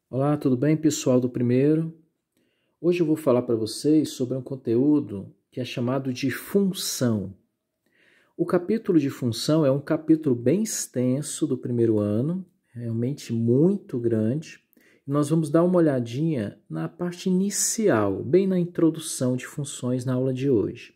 Olá, tudo bem, pessoal do primeiro? Hoje eu vou falar para vocês sobre um conteúdo que é chamado de função. O capítulo de função é um capítulo bem extenso do primeiro ano, realmente muito grande. Nós vamos dar uma olhadinha na parte inicial, bem na introdução de funções na aula de hoje.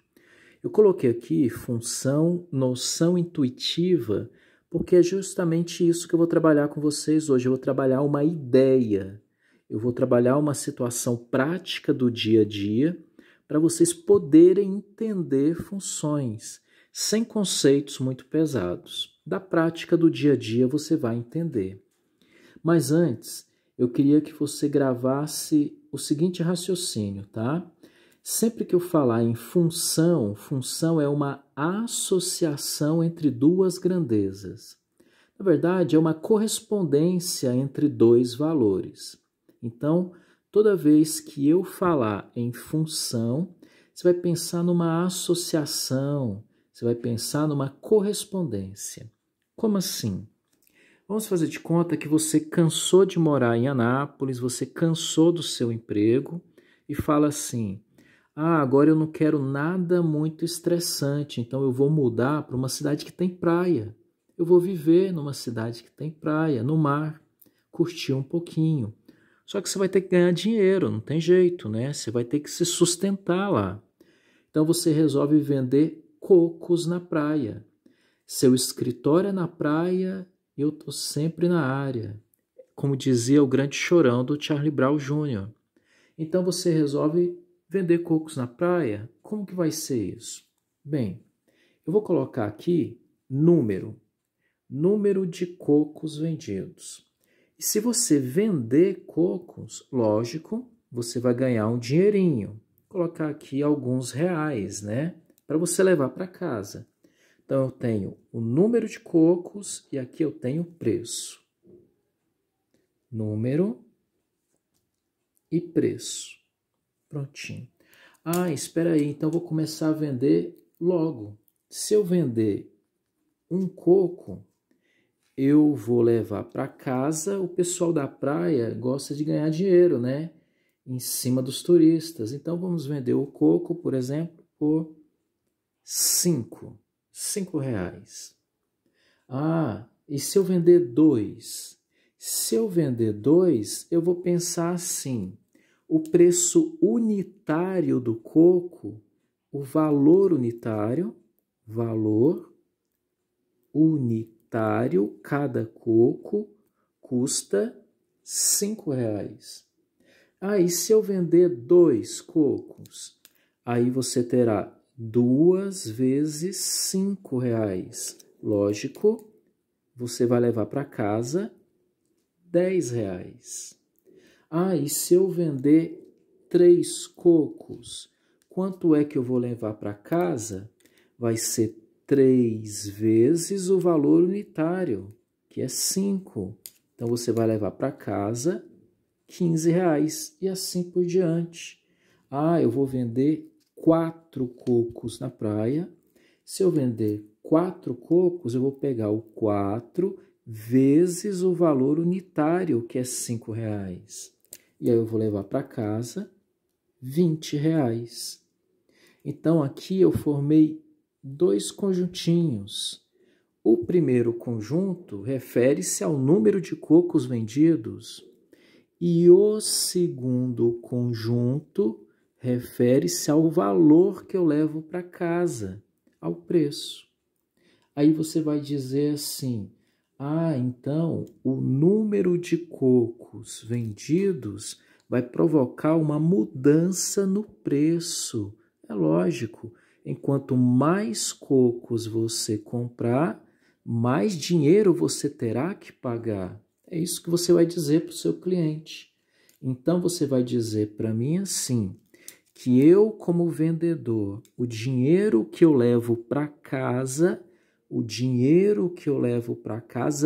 Eu coloquei aqui função, noção intuitiva, porque é justamente isso que eu vou trabalhar com vocês hoje. Eu vou trabalhar uma ideia, eu vou trabalhar uma situação prática do dia a dia para vocês poderem entender funções, sem conceitos muito pesados. Da prática do dia a dia você vai entender. Mas antes, eu queria que você gravasse o seguinte raciocínio, tá? Sempre que eu falar em função, função é uma associação entre duas grandezas. Na verdade, é uma correspondência entre dois valores. Então, toda vez que eu falar em função, você vai pensar numa associação, você vai pensar numa correspondência. Como assim? Vamos fazer de conta que você cansou de morar em Anápolis, você cansou do seu emprego e fala assim: agora eu não quero nada muito estressante, então eu vou mudar para uma cidade que tem praia. Eu vou viver numa cidade que tem praia, no mar, curtir um pouquinho. Só que você vai ter que ganhar dinheiro, não tem jeito, né? Você vai ter que se sustentar lá. Então você resolve vender cocos na praia. Seu escritório é na praia, eu estou sempre na área. Como dizia o grande chorão do Charlie Brown Jr. Então você resolve vender cocos na praia. Como que vai ser isso? Bem, eu vou colocar aqui número de cocos vendidos. E se você vender cocos, lógico, você vai ganhar um dinheirinho. Vou colocar aqui alguns reais, né? Para você levar para casa. Então, eu tenho o número de cocos e aqui eu tenho o preço. Número e preço. Prontinho. Espera aí, então eu vou começar a vender logo. Se eu vender um coco, eu vou levar para casa. O pessoal da praia gosta de ganhar dinheiro, né? Em cima dos turistas. Então, vamos vender o coco, por exemplo, por 5 reais. E se eu vender 2? Se eu vender 2, eu vou pensar assim: o preço unitário do coco, o valor unitário, cada coco custa 5 reais. E se eu vender 2 cocos? Aí você terá 2 vezes 5 reais. Lógico, você vai levar para casa 10 reais. E se eu vender 3 cocos, quanto é que eu vou levar para casa? Vai ser 3 vezes o valor unitário, que é 5. Então, você vai levar para casa 15 reais e assim por diante. Eu vou vender 4 cocos na praia. Se eu vender 4 cocos, eu vou pegar o 4 vezes o valor unitário, que é 5 reais. E aí eu vou levar para casa 20 reais. Então, aqui eu formei 2 conjuntinhos. O primeiro conjunto refere-se ao número de cocos vendidos e o segundo conjunto refere-se ao valor que eu levo para casa, ao preço. Aí você vai dizer assim: então o número de cocos vendidos vai provocar uma mudança no preço. É lógico, enquanto mais cocos você comprar, mais dinheiro você terá que pagar. É isso que você vai dizer para o seu cliente. Então você vai dizer para mim assim, que eu, como vendedor, o dinheiro que eu levo para casa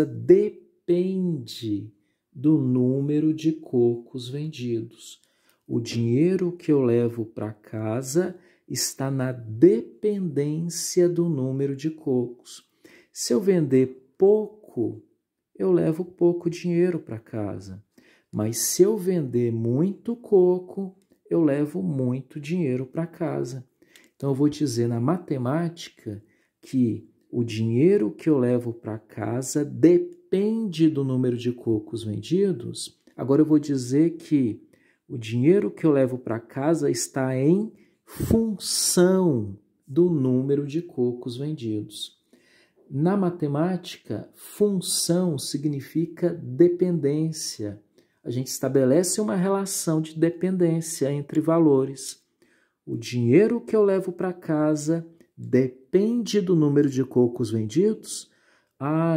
depende do número de cocos vendidos. O dinheiro que eu levo para casa está na dependência do número de cocos. Se eu vender pouco, eu levo pouco dinheiro para casa. Mas se eu vender muito coco, eu levo muito dinheiro para casa. Então, eu vou dizer na matemática que o dinheiro que eu levo para casa depende do número de cocos vendidos. Agora, eu vou dizer que o dinheiro que eu levo para casa está em função do número de cocos vendidos. Na matemática, função significa dependência. A gente estabelece uma relação de dependência entre valores. O dinheiro que eu levo para casa depende do número de cocos vendidos?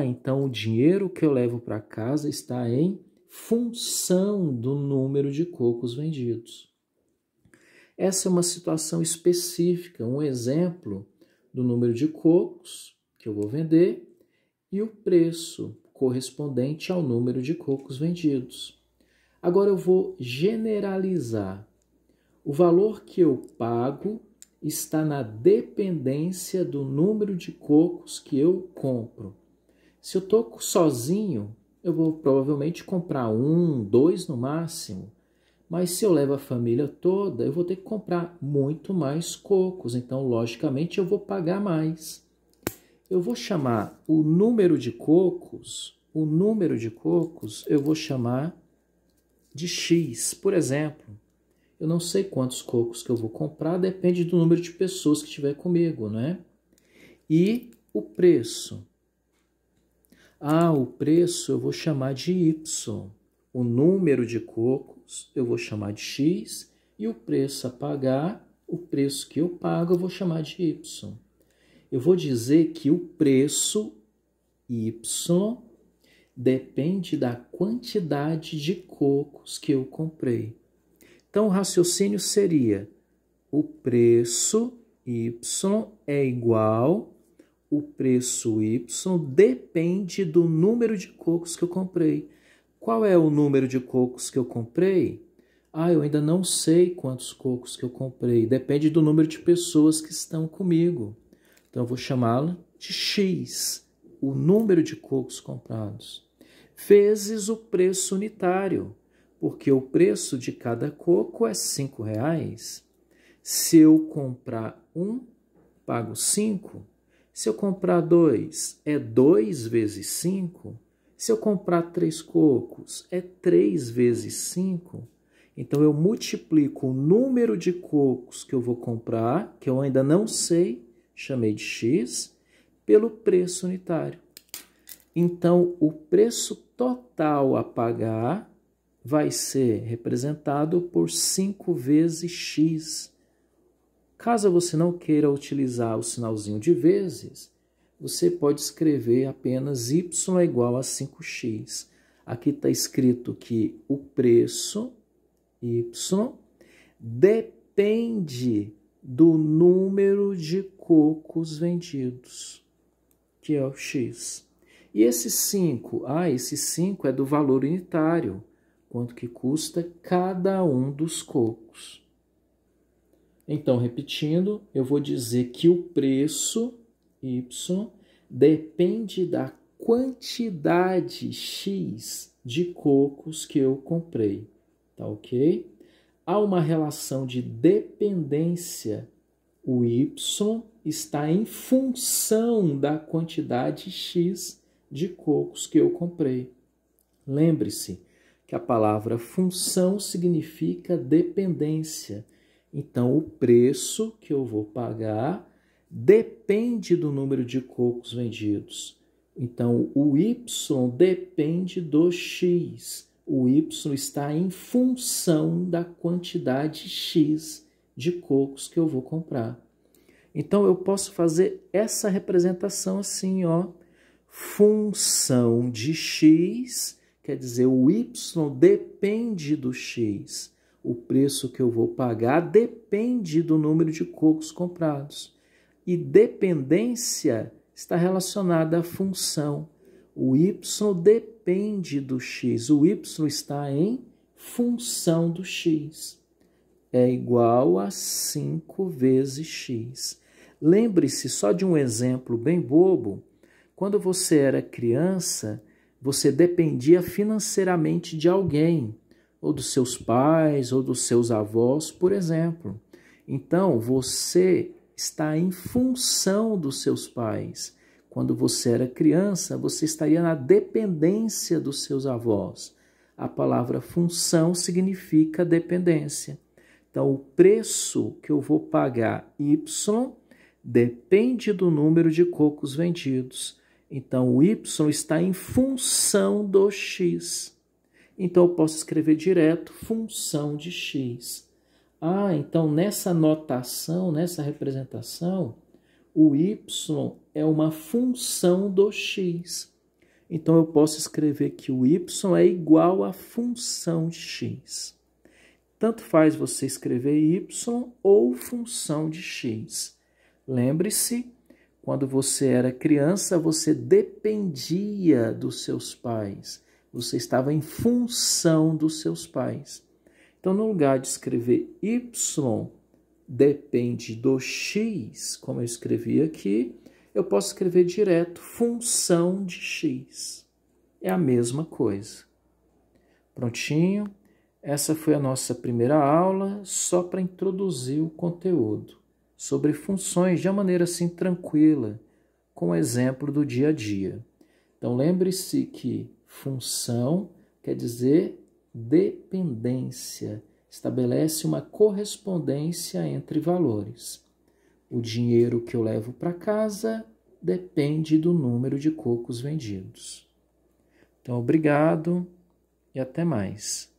Então o dinheiro que eu levo para casa está em função do número de cocos vendidos. Essa é uma situação específica, um exemplo do número de cocos que eu vou vender e o preço correspondente ao número de cocos vendidos. Agora eu vou generalizar. O valor que eu pago está na dependência do número de cocos que eu compro. Se eu estou sozinho, eu vou provavelmente comprar 1, 2 no máximo. Mas se eu levo a família toda, eu vou ter que comprar muito mais cocos. Então, logicamente, eu vou pagar mais. Eu vou chamar o número de cocos, eu vou chamar de X. Por exemplo, eu não sei quantos cocos que eu vou comprar, depende do número de pessoas que estiver comigo, né? E o preço? O preço eu vou chamar de Y. O número de cocos eu vou chamar de X e o preço a pagar, o preço que eu pago, eu vou chamar de Y. Eu vou dizer que o preço Y depende da quantidade de cocos que eu comprei. Então, o raciocínio seria: o preço Y é igual, o preço Y depende do número de cocos que eu comprei. Qual é o número de cocos que eu comprei? Eu ainda não sei quantos cocos que eu comprei. Depende do número de pessoas que estão comigo. Então, eu vou chamá-lo de X, o número de cocos comprados, vezes o preço unitário, porque o preço de cada coco é R$5. Se eu comprar 1, pago 5. Se eu comprar 2, é 2 vezes 5. Se eu comprar 3 cocos, é 3 vezes 5. Então, eu multiplico o número de cocos que eu vou comprar, que eu ainda não sei, chamei de X, pelo preço unitário. Então, o preço total a pagar vai ser representado por 5 vezes X. Caso você não queira utilizar o sinalzinho de vezes, você pode escrever apenas Y é igual a 5x. Aqui está escrito que o preço Y depende do número de cocos vendidos, que é o X. E esse 5? Esse 5 é do valor unitário, quanto que custa cada um dos cocos. Então, repetindo, eu vou dizer que o preço Y depende da quantidade X de cocos que eu comprei, tá ok? Há uma relação de dependência, o Y está em função da quantidade X de cocos que eu comprei. Lembre-se que a palavra função significa dependência. Então, o preço que eu vou pagar depende do número de cocos vendidos. Então, o Y depende do X. O Y está em função da quantidade X de cocos que eu vou comprar. Então, eu posso fazer essa representação assim, função de X, quer dizer, o Y depende do X. O preço que eu vou pagar depende do número de cocos comprados. E dependência está relacionada à função. O Y depende do X. O Y está em função do X. É igual a 5 vezes X. Lembre-se só de um exemplo bem bobo. Quando você era criança, você dependia financeiramente de alguém. ou dos seus pais, ou dos seus avós, por exemplo. Então, você está em função dos seus pais. Quando você era criança, você estaria na dependência dos seus avós. A palavra função significa dependência. Então, o preço que eu vou pagar Y depende do número de cocos vendidos. Então, o Y está em função do X. Então, eu posso escrever direto função de X. Então nessa notação, nessa representação, o Y é uma função do X. Então, eu posso escrever que o Y é igual à função de X. Tanto faz você escrever Y ou função de X. Lembre-se, quando você era criança, você dependia dos seus pais. Você estava em função dos seus pais. Então, no lugar de escrever Y depende do X, como eu escrevi aqui, eu posso escrever direto função de X. É a mesma coisa. Prontinho? Essa foi a nossa primeira aula, só para introduzir o conteúdo sobre funções de uma maneira assim tranquila, com exemplo do dia a dia. Então, lembre-se que função quer dizer dependência, estabelece uma correspondência entre valores. O dinheiro que eu levo para casa depende do número de cocos vendidos. Então, obrigado e até mais.